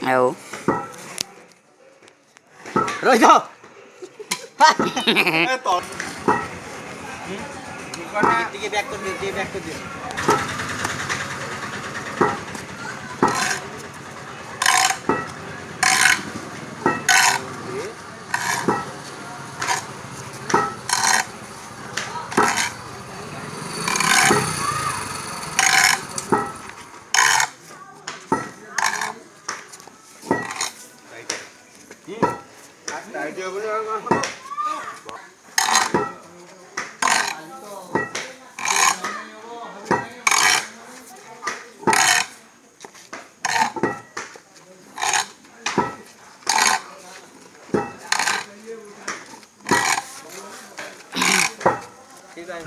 Ayo. Rồi sao? Tỏ. Con đi back con đi back con đi. Đại chưa bữa nữa con. Đi đây.